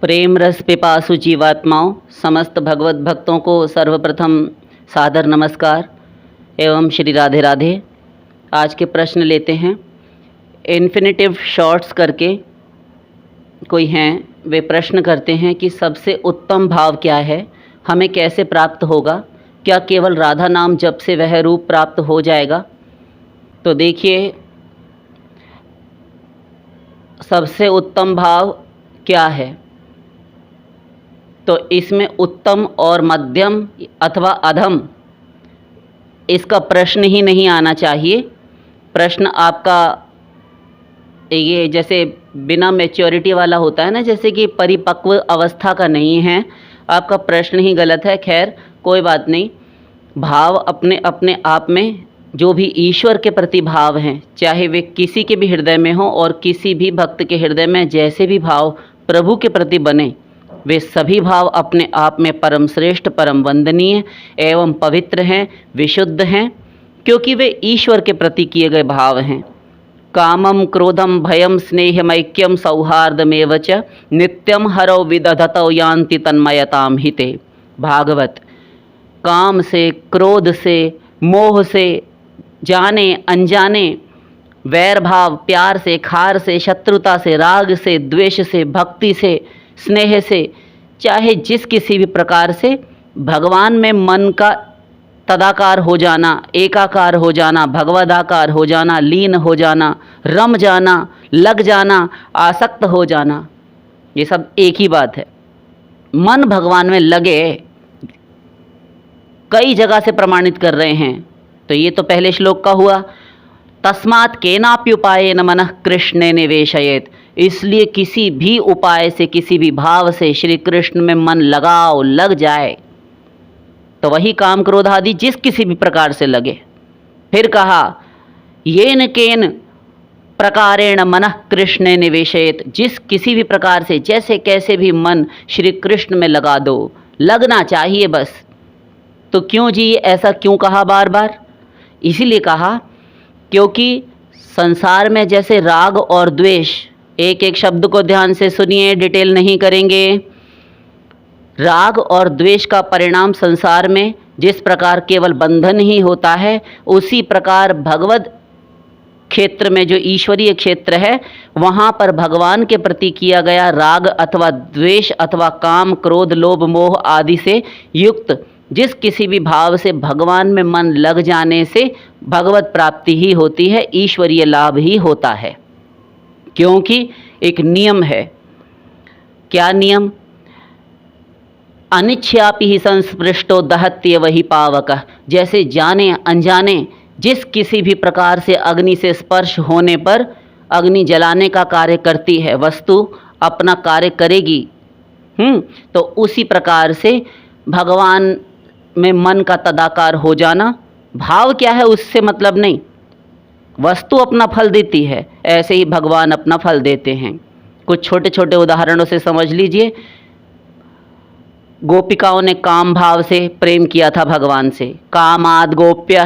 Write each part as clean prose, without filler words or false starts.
प्रेम रस पिपासु जीवात्माओं, समस्त भगवत भक्तों को सर्वप्रथम सादर नमस्कार एवं श्री राधे राधे। आज के प्रश्न लेते हैं। इन्फिनेटिव शॉर्ट्स करके कोई हैं, वे प्रश्न करते हैं कि सबसे उत्तम भाव क्या है, हमें कैसे प्राप्त होगा, क्या केवल राधा नाम जप से वह रूप प्राप्त हो जाएगा। तो देखिए, सबसे उत्तम भाव क्या है, तो इसमें उत्तम और मध्यम अथवा अधम इसका प्रश्न ही नहीं आना चाहिए। प्रश्न आपका ये जैसे बिना मैच्योरिटी वाला होता है ना, जैसे कि परिपक्व अवस्था का नहीं है, आपका प्रश्न ही गलत है। खैर कोई बात नहीं। भाव अपने अपने आप में जो भी ईश्वर के प्रति भाव हैं, चाहे वे किसी के भी हृदय में हो और किसी भी भक्त के हृदय में जैसे भी भाव प्रभु के प्रति बने, वे सभी भाव अपने आप में परम श्रेष्ठ, परम वंदनीय एवं पवित्र हैं, विशुद्ध हैं, क्योंकि वे ईश्वर के प्रति किए गए भाव हैं। कामम क्रोधम भयम स्नेहमैक्यम सौहार्दमेव च नित्यम हरौ विदधतौ यान्ति तन्मयताम हिते। भागवत। काम से, क्रोध से, मोह से, जाने अनजाने, वैर भाव, प्यार से, खार से, शत्रुता से, राग से, द्वेष से, भक्ति से, स्नेह से, चाहे जिस किसी भी प्रकार से भगवान में मन का तदाकार हो जाना, एकाकार हो जाना, भगवदाकार हो जाना, लीन हो जाना, रम जाना, लग जाना, आसक्त हो जाना, ये सब एक ही बात है। मन भगवान में लगे कई जगह से प्रमाणित कर रहे हैं। तो ये तो पहले श्लोक का हुआ। तस्मात् केनाप्युपायेन मनः कृष्णे निवेशयेत्। इसलिए किसी भी उपाय से, किसी भी भाव से श्री कृष्ण में मन लगाओ, लग जाए, तो वही काम क्रोध आदि जिस किसी भी प्रकार से लगे। फिर कहा येन केन प्रकारेण मनः कृष्णे निवेशयेत्। जिस किसी भी प्रकार से, जैसे कैसे भी मन श्री कृष्ण में लगा दो, लगना चाहिए बस। तो क्यों जी ऐसा क्यों कहा बार बार? इसीलिए कहा क्योंकि संसार में जैसे राग और द्वेष, एक एक शब्द को ध्यान से सुनिए, डिटेल नहीं करेंगे। राग और द्वेष का परिणाम संसार में जिस प्रकार केवल बंधन ही होता है, उसी प्रकार भगवत क्षेत्र में जो ईश्वरीय क्षेत्र है, वहाँ पर भगवान के प्रति किया गया राग अथवा द्वेष अथवा काम, क्रोध, लोभ, मोह आदि से युक्त जिस किसी भी भाव से भगवान में मन लग जाने से भगवत प्राप्ति ही होती है, ईश्वरीय लाभ ही होता है। क्योंकि एक नियम है। क्या नियम? अनिच्छयापि ही संस्पृष्टो दहत्येव हि पावकः। जैसे जाने अनजाने जिस किसी भी प्रकार से अग्नि से स्पर्श होने पर अग्नि जलाने का कार्य करती है, वस्तु अपना कार्य करेगी। तो उसी प्रकार से भगवान में मन का तदाकार हो जाना। भाव क्या है उससे मतलब नहीं, वस्तु अपना फल देती है, ऐसे ही भगवान अपना फल देते हैं। कुछ छोटे छोटे उदाहरणों से समझ लीजिए। गोपिकाओं ने काम भाव से प्रेम किया था भगवान से। कामाद गोप्य।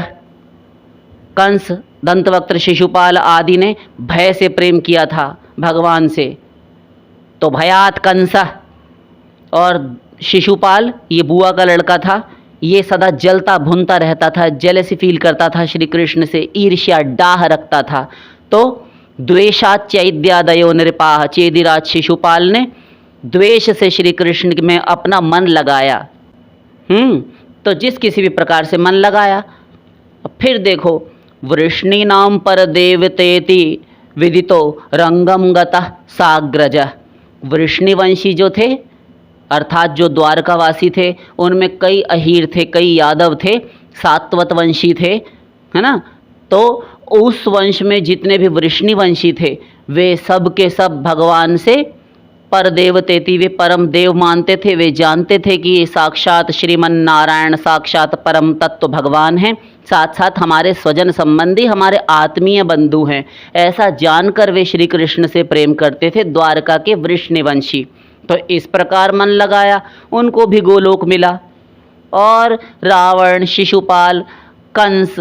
कंस, दंतवक्त्र, शिशुपाल आदि ने भय से प्रेम किया था भगवान से, तो भयात कंस। और शिशुपाल, ये बुआ का लड़का था, ये सदा जलता भुनता रहता था, जेलसी फील करता था श्री कृष्ण से, ईर्ष्या डाह रखता था। तो द्वेषात् चैद्यादयो नृपाः। चेदिराज शिशुपाल ने द्वेष से श्री कृष्ण में अपना मन लगाया। तो जिस किसी भी प्रकार से मन लगाया। फिर देखो, वृष्णीनां परदेवतेति विदितो रंगम गतः साग्रजः। वृष्णिवंशी जो थे, अर्थात जो द्वारकावासी थे, उनमें कई अहीर थे, कई यादव थे, सात्वत वंशी थे, है ना। तो उस वंश में जितने भी वृष्णिवंशी थे, वे सब के सब भगवान से परदेवतेति, वे परम देव मानते थे। वे जानते थे कि ये साक्षात श्रीमन नारायण, साक्षात परम तत्व भगवान हैं, साथ साथ हमारे स्वजन संबंधी, हमारे आत्मीय बंधु हैं। ऐसा जानकर वे श्री कृष्ण से प्रेम करते थे, द्वारका के वृष्णिवंशी। तो इस प्रकार मन लगाया, उनको भी गोलोक मिला। और रावण, शिशुपाल, कंस,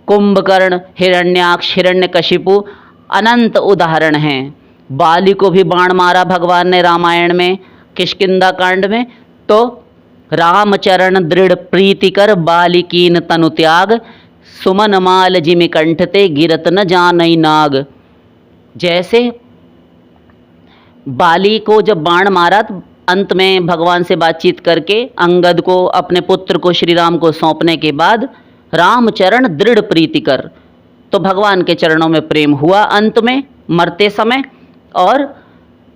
कुंभकर्ण, हिरण्याक्ष, हिरण्यकशिपु अनंत उदाहरण हैं। बाली को भी बाण मारा भगवान ने रामायण में, किष्किंधा कांड में, तो रामचरण दृढ़ प्रीति कर बालिकीन तनु त्याग, सुमन माल जिमि कंठते गिरत न जानई नाग। जैसे बाली को जब बाण मारा तो अंत में भगवान से बातचीत करके अंगद को, अपने पुत्र को, श्री राम को सौंपने के बाद रामचरण दृढ़ प्रीति कर, तो भगवान के चरणों में प्रेम हुआ अंत में मरते समय, और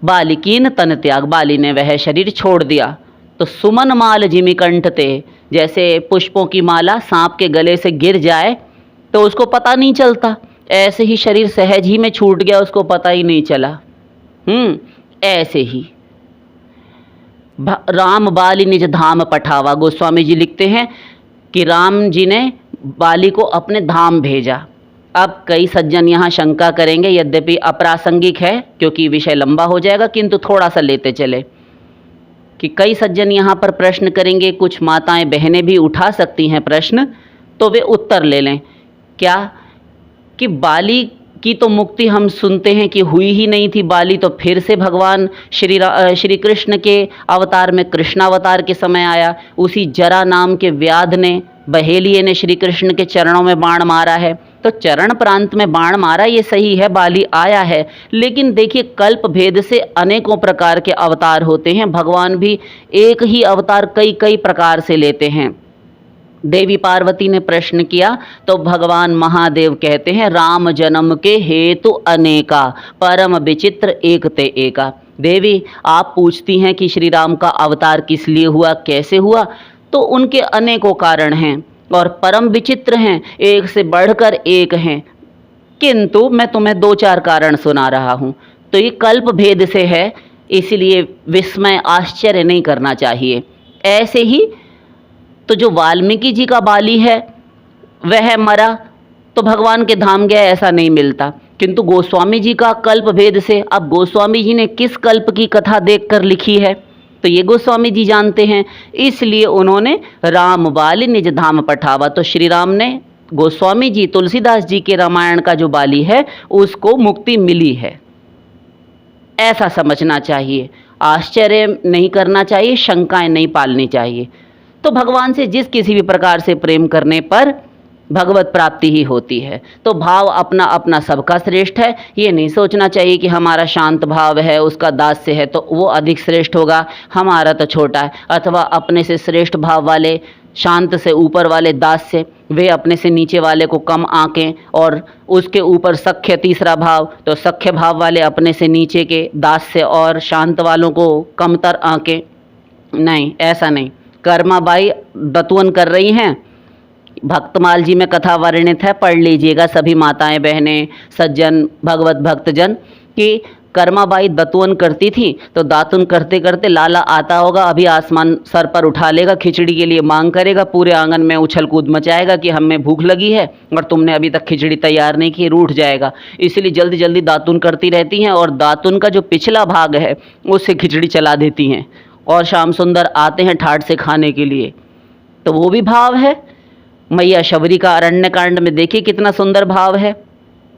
बालिकीन तन त्याग, बाली ने वह शरीर छोड़ दिया। तो सुमन माल जिमि कंठते, जैसे पुष्पों की माला सांप के गले से गिर जाए तो उसको पता नहीं चलता, ऐसे ही शरीर सहज ही में छूट गया, उसको पता ही नहीं चला। ऐसे ही राम बाली निज धाम पठावा, गोस्वामी जी लिखते हैं कि राम जी ने बाली को अपने धाम भेजा। अब कई सज्जन यहाँ शंका करेंगे, यद्यपि अप्रासंगिक है क्योंकि विषय लंबा हो जाएगा, किंतु थोड़ा सा लेते चले कि कई सज्जन यहाँ पर प्रश्न करेंगे, कुछ माताएं बहनें भी उठा सकती हैं प्रश्न, तो वे उत्तर ले लें। क्या कि बाली की तो मुक्ति हम सुनते हैं कि हुई ही नहीं थी, बाली तो फिर से भगवान श्री कृष्ण के अवतार में कृष्णावतार के समय आया। उसी जरा नाम के व्याध ने, बहेलिये ने श्री कृष्ण के चरणों में बाण मारा है, तो चरण प्रांत में बाण मारा ये सही है, बाली आया है। लेकिन देखिए कल्प भेद से अनेकों प्रकार के अवतार होते हैं, भगवान भी एक ही अवतार कई कई प्रकार से लेते हैं। देवी पार्वती ने प्रश्न किया तो भगवान महादेव कहते हैं, राम जन्म के हेतु अनेका, परम विचित्र एक ते एका। देवी आप पूछती हैं कि श्री राम का अवतार किस लिए हुआ, कैसे हुआ, तो उनके अनेकों कारण हैं और परम विचित्र हैं, एक से बढ़कर एक हैं। किंतु मैं तुम्हें 2-4 कारण सुना रहा हूँ। तो ये कल्प भेद से है, इसलिए विस्मय आश्चर्य नहीं करना चाहिए। ऐसे ही तो जो वाल्मीकि जी का बाली है वह मरा तो भगवान के धाम गया, ऐसा नहीं मिलता। किंतु गोस्वामी जी का कल्प भेद से, अब गोस्वामी जी ने किस कल्प की कथा देखकर लिखी है तो ये गोस्वामी जी जानते हैं, इसलिए उन्होंने राम बाली निज धाम पठावा। तो श्री राम ने, गोस्वामी जी तुलसीदास जी के रामायण का जो बाली है उसको मुक्ति मिली है, ऐसा समझना चाहिए। आश्चर्य नहीं करना चाहिए, शंकाएं नहीं पालनी चाहिए। तो भगवान से जिस किसी भी प्रकार से प्रेम करने पर भगवत प्राप्ति ही होती है। तो भाव अपना अपना सबका श्रेष्ठ है, ये नहीं सोचना चाहिए कि हमारा शांत भाव है उसका दास्य है तो वो अधिक श्रेष्ठ होगा, हमारा तो छोटा है। अथवा अपने से श्रेष्ठ भाव वाले, शांत से ऊपर वाले दास्य, वे अपने से नीचे वाले को कम आंकें, और उसके ऊपर सख्य तीसरा भाव, तो सख्य भाव वाले अपने से नीचे के दास्य और शांत वालों को कमतर आंकें। नहीं, ऐसा नहीं। कर्माबाई दतुवन कर रही हैं, भक्तमाल जी में कथा वर्णित है, पढ़ लीजिएगा सभी माताएं बहनें सज्जन भगवत भक्तजन, कि कर्माबाई दतुवन करती थी तो दातुन करते करते लाला आता होगा, अभी आसमान सर पर उठा लेगा, खिचड़ी के लिए मांग करेगा, पूरे आंगन में उछल कूद मचाएगा कि हमें भूख लगी है और तुमने अभी तक खिचड़ी तैयार नहीं की, रूठ जाएगा। इसलिए जल्दी जल्दी दातुन करती रहती हैं और दातुन का जो पिछला भाग है उससे खिचड़ी चला देती हैं, और श्याम सुंदर आते हैं ठाट से खाने के लिए। तो वो भी भाव है। मैया शबरी का अरण्य कांड में देखिए कितना सुंदर भाव है,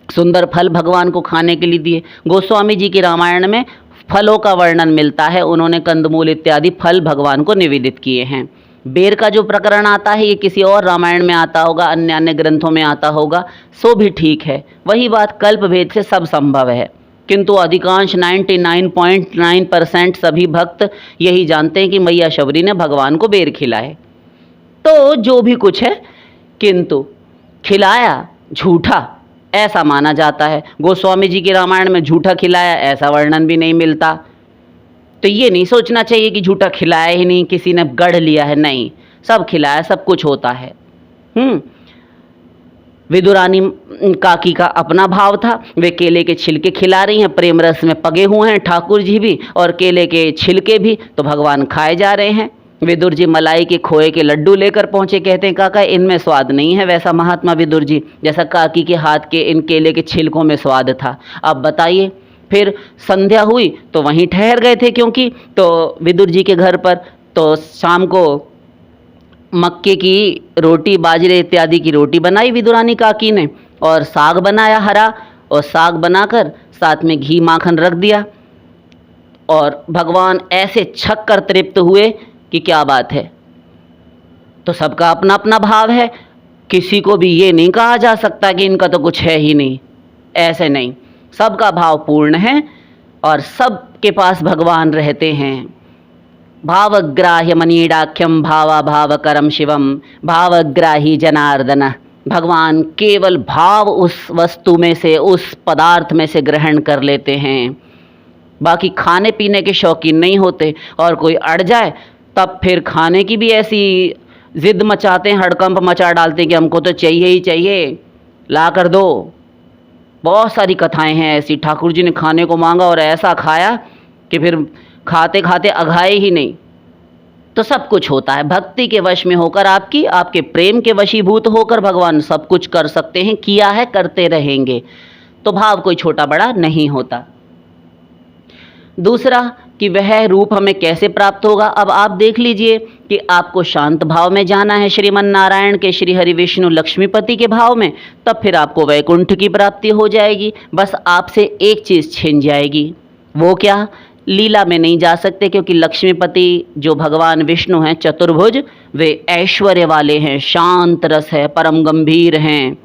सुंदर फल भगवान को खाने के लिए दिए। गोस्वामी जी के रामायण में फलों का वर्णन मिलता है, उन्होंने कंदमूल इत्यादि फल भगवान को निवेदित किए हैं। बेर का जो प्रकरण आता है ये किसी और रामायण में आता होगा, अन्य अन्य ग्रंथों में आता होगा, सो भी ठीक है। वही बात, कल्प भेद से सब संभव है, किंतु अधिकांश 99.9% सभी भक्त यही जानते हैं कि मैया शबरी ने भगवान को बेर खिलाए। तो जो भी कुछ है, किंतु खिलाया झूठा ऐसा माना जाता है। गोस्वामी जी के रामायण में झूठा खिलाया ऐसा वर्णन भी नहीं मिलता। तो ये नहीं सोचना चाहिए कि झूठा खिलाया ही नहीं, किसी ने गढ़ लिया है, नहीं, सब खिलाया, सब कुछ होता है। विदुरानी काकी का अपना भाव था, वे केले के छिलके खिला रही हैं, प्रेम रस में पगे हुए हैं ठाकुर जी भी और केले के छिलके भी, तो भगवान खाए जा रहे हैं। विदुर जी मलाई के खोए के लड्डू लेकर पहुंचे, कहते हैं काका इनमें स्वाद नहीं है वैसा महात्मा विदुर जी जैसा काकी के हाथ के इन केले के छिलकों में स्वाद था। अब बताइए, फिर संध्या हुई तो वहीं ठहर गए थे, क्योंकि तो विदुर जी के घर पर तो शाम को मक्के की रोटी, बाजरे इत्यादि की रोटी बनाई विदुरानी काकी ने, और साग बनाया हरा, और साग बनाकर साथ में घी माखन रख दिया। और भगवान ऐसे छक कर तृप्त हुए कि क्या बात है। तो सबका अपना अपना भाव है, किसी को भी ये नहीं कहा जा सकता कि इनका तो कुछ है ही नहीं, ऐसे नहीं, सबका भाव पूर्ण है और सबके पास भगवान रहते हैं। भावग्राह्य मनीडाख्यम भावा भावकरम शिवम भावग्राही जनार्दन। भगवान केवल भाव उस वस्तु में से, उस पदार्थ में से ग्रहण कर लेते हैं, बाकी खाने पीने के शौकीन नहीं होते। और कोई अड़ जाए तब फिर खाने की भी ऐसी जिद मचाते हैं, हड़कंप मचा डालते हैं कि हमको तो चाहिए ही चाहिए, ला कर दो। बहुत सारी कथाएं हैं ऐसी, ठाकुर जी ने खाने को मांगा और ऐसा खाया कि फिर खाते खाते अघाए ही नहीं। तो सब कुछ होता है भक्ति के वश में होकर, आपके प्रेम के वशीभूत होकर भगवान सब कुछ कर सकते हैं, किया है, करते रहेंगे। तो भाव कोई छोटा बड़ा नहीं होता। दूसरा कि वह रूप हमें कैसे प्राप्त होगा। अब आप देख लीजिए कि आपको शांत भाव में जाना है श्रीमन नारायण के, श्री हरि विष्णु लक्ष्मीपति के भाव में, तब फिर आपको वैकुंठ की प्राप्ति हो जाएगी। बस आपसे एक चीज़ छिन जाएगी, वो क्या? लीला में नहीं जा सकते, क्योंकि लक्ष्मीपति जो भगवान विष्णु हैं चतुर्भुज, वे ऐश्वर्य वाले हैं, शांत रस है, परम गंभीर हैं।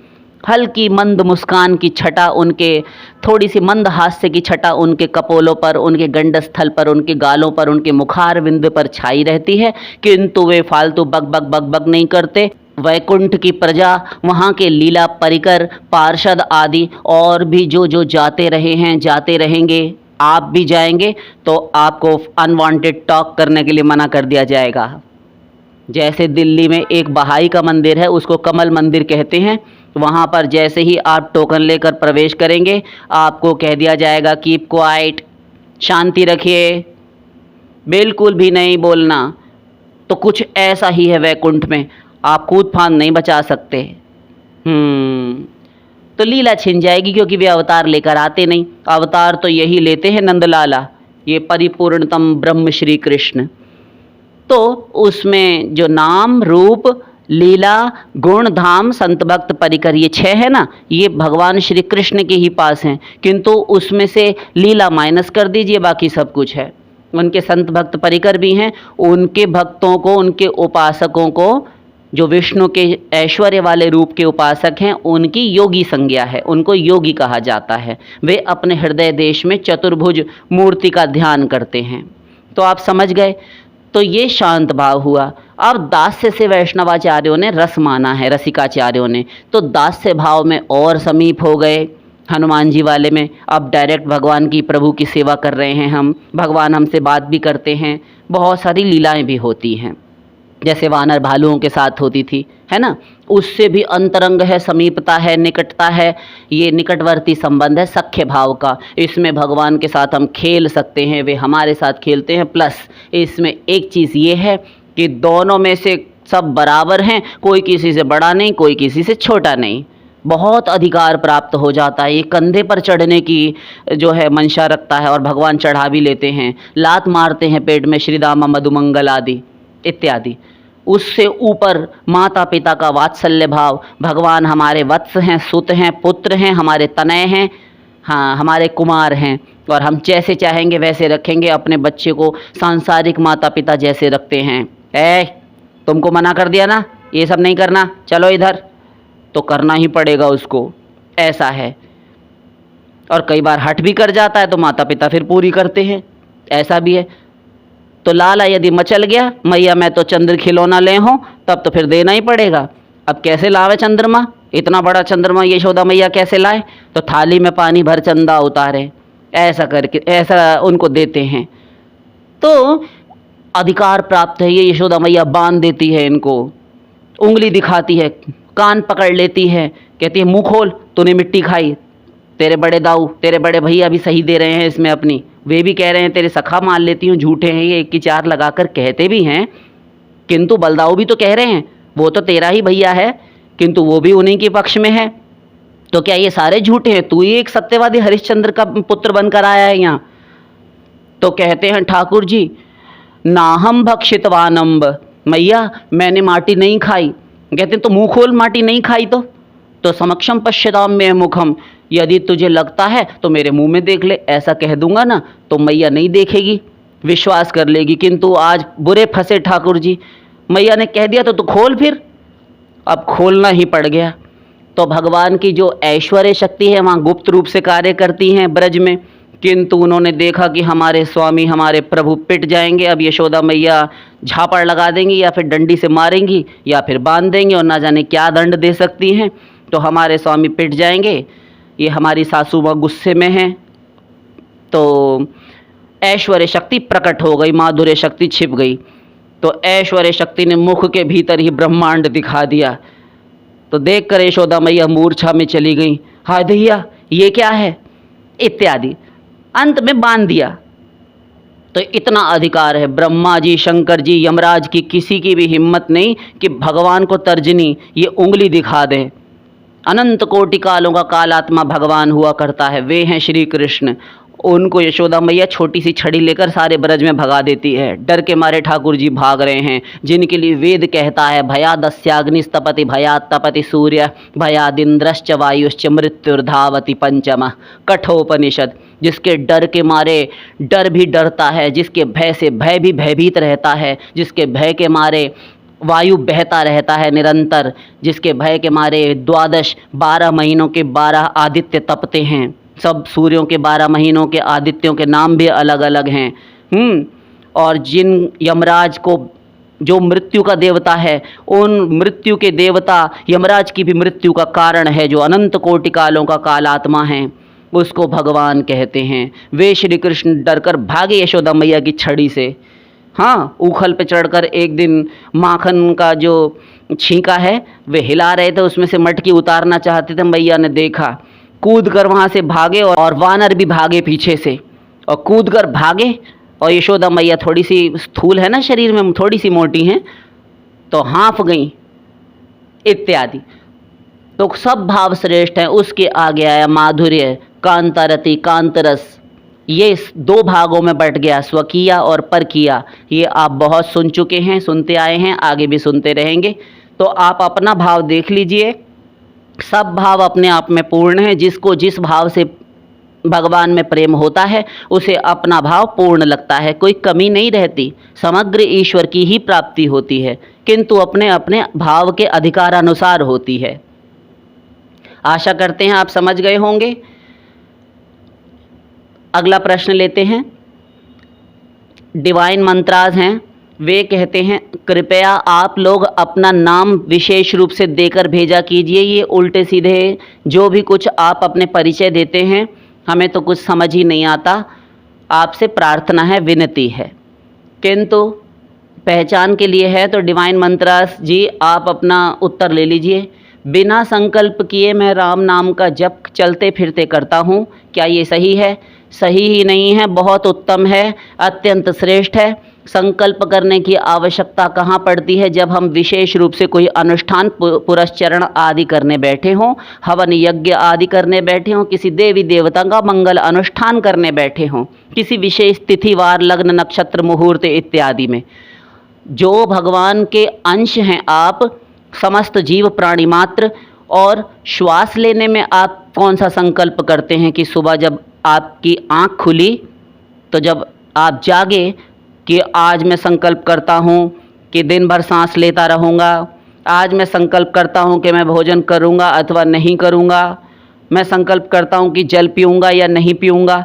हल्की मंद मुस्कान की छटा उनके, थोड़ी सी मंद हास्य की छटा उनके कपोलों पर, उनके गंडस्थल पर, उनके गालों पर, उनके मुखार बिंद पर छाई रहती है, किंतु वे फालतू बग बग बग बग नहीं करते। वैकुंठ की प्रजा, वहाँ के लीला परिकर, पार्षद आदि और भी जो जो जाते रहे हैं, जाते रहेंगे, आप भी जाएंगे तो आपको अनवांटेड टॉक करने के लिए मना कर दिया जाएगा। जैसे दिल्ली में एक बहाई का मंदिर है, उसको कमल मंदिर कहते हैं, वहाँ पर जैसे ही आप टोकन लेकर प्रवेश करेंगे आपको कह दिया जाएगा कीप क्वाइट, शांति रखिए, बिल्कुल भी नहीं बोलना। तो कुछ ऐसा ही है वैकुंठ में, आप कूद फांद नहीं बचा सकते। तो लीला छिन जाएगी, क्योंकि वे अवतार लेकर आते नहीं। अवतार तो यही लेते हैं नंदलाला, ये परिपूर्णतम ब्रह्म श्री कृष्ण। तो उसमें जो नाम रूप लीला गुण धाम संत भक्त परिकर, ये 6 है ना, ये भगवान श्री कृष्ण के ही पास हैं, किंतु उसमें से लीला माइनस कर दीजिए, बाकी सब कुछ है। उनके संत भक्त परिकर भी हैं, उनके भक्तों को, उनके उपासकों को, जो विष्णु के ऐश्वर्य वाले रूप के उपासक हैं, उनकी योगी संज्ञा है, उनको योगी कहा जाता है। वे अपने हृदय देश में चतुर्भुज मूर्ति का ध्यान करते हैं। तो आप समझ गए। तो ये शांत भाव हुआ। अब दास्य से वैष्णवाचार्यों ने रस माना है, रसिकाचार्यों ने, तो दास्य भाव में और समीप हो गए हनुमान जी वाले में। अब डायरेक्ट भगवान की, प्रभु की सेवा कर रहे हैं हम, भगवान हमसे बात भी करते हैं, बहुत सारी लीलाएं भी होती हैं, जैसे वानर भालुओं के साथ होती थी, है ना। उससे भी अंतरंग है, समीपता है, निकटता है, ये निकटवर्ती संबंध है सख्य भाव का। इसमें भगवान के साथ हम खेल सकते हैं, वे हमारे साथ खेलते हैं। प्लस इसमें एक चीज़ ये है कि दोनों में से सब बराबर हैं, कोई किसी से बड़ा नहीं, कोई किसी से छोटा नहीं। बहुत अधिकार प्राप्त हो जाता है। ये कंधे पर चढ़ने की जो है मंशा रखता है और भगवान चढ़ा भी लेते हैं, लात मारते हैं पेट में, श्रीदामा मधुमंगल आदि इत्यादि। उससे ऊपर माता पिता का वात्सल्य भाव, भगवान हमारे वत्स हैं, सुत हैं, पुत्र हैं, हमारे तनय हैं, हाँ हमारे कुमार हैं, और हम जैसे चाहेंगे वैसे रखेंगे अपने बच्चे को, सांसारिक माता पिता जैसे रखते हैं। तुमको मना कर दिया ना, ये सब नहीं करना, चलो इधर, तो करना ही पड़ेगा उसको, ऐसा है। और कई बार हट भी कर जाता है तो माता पिता फिर पूरी करते हैं, ऐसा भी है। तो लाला यदि मचल गया, मैया मैं तो चंद्र खिलौना ले हूँ, तब तो फिर देना ही पड़ेगा। अब कैसे लावे चंद्रमा, इतना बड़ा चंद्रमा यशोदा मैया कैसे लाए? तो थाली में पानी भर चंदा उतारे, ऐसा करके ऐसा उनको देते हैं। तो अधिकार प्राप्त है, ये यशोदा मैया बांध देती है इनको, उंगली दिखाती है, कान पकड़ लेती है, कहती है मुँह खोल, तूने मिट्टी खाई, तेरे बड़े दाऊ, तेरे बड़े भैया भी सही दे रहे हैं इसमें अपनी, वे भी कह रहे हैं तेरे सखा मान लेती हूँ, झूठे हैं ये, 1 की 4 लगाकर कहते भी हैं, किंतु बलदाऊ भी तो कह रहे हैं वो तो तेरा ही भैया है, किंतु वो भी उन्हीं के पक्ष में है। तो क्या ये सारे झूठे हैं? तू ही एक सत्यवादी हरिश्चंद्र का पुत्र बनकर आया है यहाँ। तो कहते हैं ठाकुर जी, नाहम भक्षितवानम्ब, मैया मैंने माटी नहीं खाई। कहते हैं तो मुँह खोल, माटी नहीं खाई तो तो समक्षम पश्यताम मे मुखम, यदि तुझे लगता है तो मेरे मुंह में देख ले, ऐसा कह दूंगा ना तो मैया नहीं देखेगी, विश्वास कर लेगी। किंतु आज बुरे फंसे ठाकुर जी, मैया ने कह दिया तो तू खोल, फिर अब खोलना ही पड़ गया। तो भगवान की जो ऐश्वर्य शक्ति है वहाँ गुप्त रूप से कार्य करती हैं ब्रज में, किंतु उन्होंने देखा कि हमारे स्वामी हमारे प्रभु पिट जाएंगे, अब यशोदा मैया झापड़ लगा देंगी या फिर डंडी से मारेंगी या फिर बांध देंगे और ना जाने क्या दंड दे सकती हैं, तो हमारे स्वामी पिट जाएंगे, ये हमारी सासू माँ गुस्से में हैं। तो ऐश्वर्य शक्ति प्रकट हो गई, माधुर्य शक्ति छिप गई। तो ऐश्वर्य शक्ति ने मुख के भीतर ही ब्रह्मांड दिखा दिया। तो देख कर यशोदा मैया मूर्छा में चली गई, हाय दैया ये क्या है इत्यादि, अंत में बांध दिया। तो इतना अधिकार है ब्रह्मा जी, शंकर जी, यमराज की किसी की भी हिम्मत नहीं कि भगवान को तर्जनी ये उंगली दिखा दें। अनंत कोटि कालों का कालात्मा भगवान हुआ करता है, वे हैं श्री कृष्ण। उनको यशोदा मैया छोटी सी छड़ी लेकर सारे ब्रज में भगा देती है। डर के मारे ठाकुर जी भाग रहे हैं, जिनके लिए वेद कहता है भयादस्याग्निस्तपति भयात् तपति सूर्य भयादिंद्रश्च वायुश्च मृत्युर्धावति पंचमः। कठोपनिषद। जिसके डर के मारे डर भी डरता है, जिसके भय से भय भी भयभीत रहता है, जिसके भय के मारे वायु बहता रहता है निरंतर, जिसके भय के मारे 12 महीनों के 12 आदित्य तपते हैं। सब सूर्यों के 12 महीनों के आदित्यों के नाम भी अलग अलग हैं। और जिन यमराज को, जो मृत्यु का देवता है, उन मृत्यु के देवता यमराज की भी मृत्यु का कारण है, जो अनंत कोटि कालों का कालात्मा है, उसको भगवान कहते हैं। वे श्री कृष्ण डरकर भागे यशोदा मैया की छड़ी से। हाँ, ऊखल पे चढ़कर एक दिन माखन का जो छींका है वे हिला रहे थे, उसमें से मटकी उतारना चाहते थे, मैया ने देखा, कूद कर वहाँ से भागे और वानर भी भागे पीछे से, और कूद कर भागे। और यशोदा मैया थोड़ी सी स्थूल है ना, शरीर में थोड़ी सी मोटी हैं, तो हाँफ गई इत्यादि। तो सब भाव श्रेष्ठ हैं। उसके आगे आया माधुर्य, कांतारति, कांतरस। ये 2 भागों में बट गया, स्वकीया और परकीया। ये आप बहुत सुन चुके हैं, सुनते आए हैं, आगे भी सुनते रहेंगे। तो आप अपना भाव देख लीजिए। सब भाव अपने आप में पूर्ण है। जिसको जिस भाव से भगवान में प्रेम होता है उसे अपना भाव पूर्ण लगता है, कोई कमी नहीं रहती। समग्र ईश्वर की ही प्राप्ति होती है, किंतु अपने अपने भाव के अधिकारानुसार होती है। आशा करते हैं आप समझ गए होंगे। अगला प्रश्न लेते हैं। डिवाइन मंत्राज हैं, वे कहते हैं कृपया आप लोग अपना नाम विशेष रूप से देकर भेजा कीजिए। ये उल्टे सीधे जो भी कुछ आप अपने परिचय देते हैं हमें तो कुछ समझ ही नहीं आता। आपसे प्रार्थना है, विनती है, किंतु पहचान के लिए है। तो डिवाइन मंत्राज जी आप अपना उत्तर ले लीजिए। बिना संकल्प किए मैं राम नाम का जप चलते फिरते करता हूँ, क्या ये सही है? सही ही नहीं है, बहुत उत्तम है, अत्यंत श्रेष्ठ है। संकल्प करने की आवश्यकता कहाँ पड़ती है? जब हम विशेष रूप से कोई अनुष्ठान पुरस्चरण आदि करने बैठे हों, हवन यज्ञ आदि करने बैठे हों, किसी देवी देवता का मंगल अनुष्ठान करने बैठे हों, किसी विशेष तिथिवार, लग्न, नक्षत्र, मुहूर्त इत्यादि में। जो भगवान के अंश हैं आप, समस्त जीव प्राणी मात्र, और श्वास लेने में आप कौन सा संकल्प करते हैं कि सुबह जब आपकी आँख खुली, तो जब आप जागे कि आज मैं संकल्प करता हूँ कि दिन भर सांस लेता रहूँगा, आज मैं संकल्प करता हूँ कि मैं भोजन करूँगा अथवा नहीं करूँगा, मैं संकल्प करता हूँ कि जल पीऊँगा या नहीं पीऊँगा।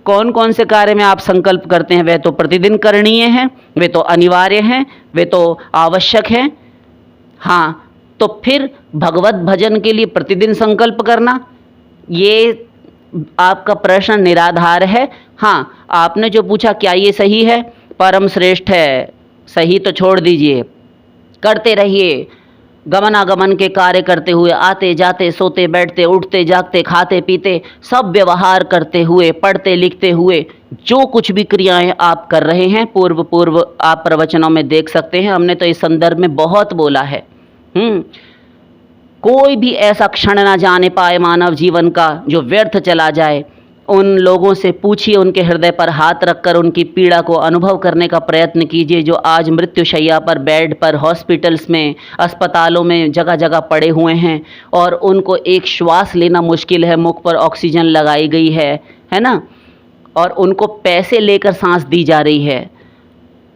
कौन कौन से कार्य में आप संकल्प करते हैं? वे तो प्रतिदिन करणीय हैं, वे तो अनिवार्य हैं, वे तो आवश्यक हैं। हाँ, तो फिर भगवत भजन के लिए प्रतिदिन संकल्प करना, ये आपका प्रश्न निराधार है। हाँ, आपने जो पूछा क्या ये सही है? परम श्रेष्ठ है। सही तो छोड़ दीजिए, करते रहिए। गमनागमन के कार्य करते हुए, आते जाते, सोते बैठते, उठते जागते, खाते पीते, सब व्यवहार करते हुए, पढ़ते लिखते हुए, जो कुछ भी क्रियाएं आप कर रहे हैं, पूर्व आप प्रवचनों में देख सकते हैं। हमने तो इस संदर्भ में बहुत बोला है। कोई भी ऐसा क्षण ना जाने पाए मानव जीवन का जो व्यर्थ चला जाए। उन लोगों से पूछिए, उनके हृदय पर हाथ रखकर उनकी पीड़ा को अनुभव करने का प्रयत्न कीजिए, जो आज मृत्युशैया पर, बेड पर, हॉस्पिटल्स में, अस्पतालों में जगह जगह पड़े हुए हैं और उनको एक श्वास लेना मुश्किल है, मुख पर ऑक्सीजन लगाई गई है ना, और उनको पैसे लेकर सांस दी जा रही है,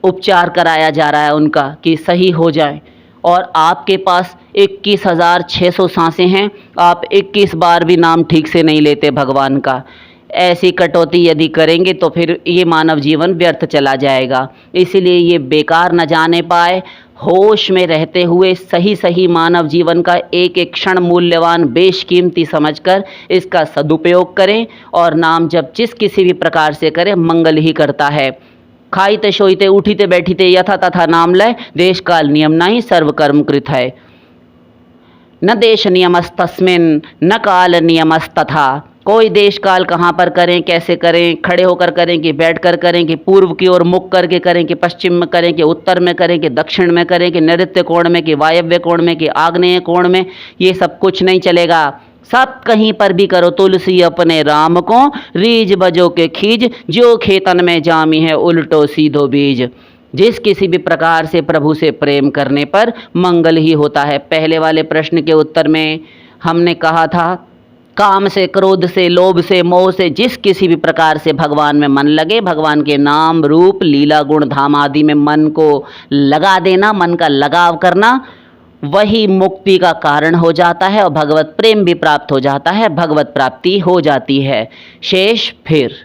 उपचार कराया जा रहा है उनका कि सही हो जाए, और आपके पास 21,600 सांसें हैं, आप 21 बार भी नाम ठीक से नहीं लेते भगवान का। ऐसी कटौती यदि करेंगे तो फिर ये मानव जीवन व्यर्थ चला जाएगा। इसीलिए ये बेकार न जाने पाए, होश में रहते हुए सही सही मानव जीवन का एक एक क्षण मूल्यवान, बेशकीमती समझकर इसका सदुपयोग करें, और नाम जब जिस किसी भी प्रकार से करें मंगल ही करता है। खाइते सोइते उठिते बैठिते यथा तथा नाम लय, देश काल नियम नहीं सर्व कर्म कृत है। न देश नियमस्तस्मिन् न काल नियमस्तथा। कोई देश काल कहाँ पर करें, कैसे करें, खड़े होकर करें कि बैठकर करें, कि पूर्व की ओर मुख करके करें, कि पश्चिम में करें, कि उत्तर में करें, कि दक्षिण में करें, कि नैऋत्य कोण में, कि वायव्य कोण में, कि आग्नेय कोण में, ये सब कुछ नहीं चलेगा। सब कहीं पर भी करो, तुलसी अपने राम को रीज बजो के खीज, जो खेतन में जामी है उल्टो सीधो बीज। जिस किसी भी प्रकार से प्रभु से प्रेम करने पर मंगल ही होता है। पहले वाले प्रश्न के उत्तर में हमने कहा था, काम से, क्रोध से, लोभ से, मोह से, जिस किसी भी प्रकार से भगवान में मन लगे, भगवान के नाम, रूप, लीला, गुण, धाम आदि में मन को लगा देना, मन का लगाव करना, वही मुक्ति का कारण हो जाता है और भगवत प्रेम भी प्राप्त हो जाता है, भगवत प्राप्ति हो जाती है। शेष फिर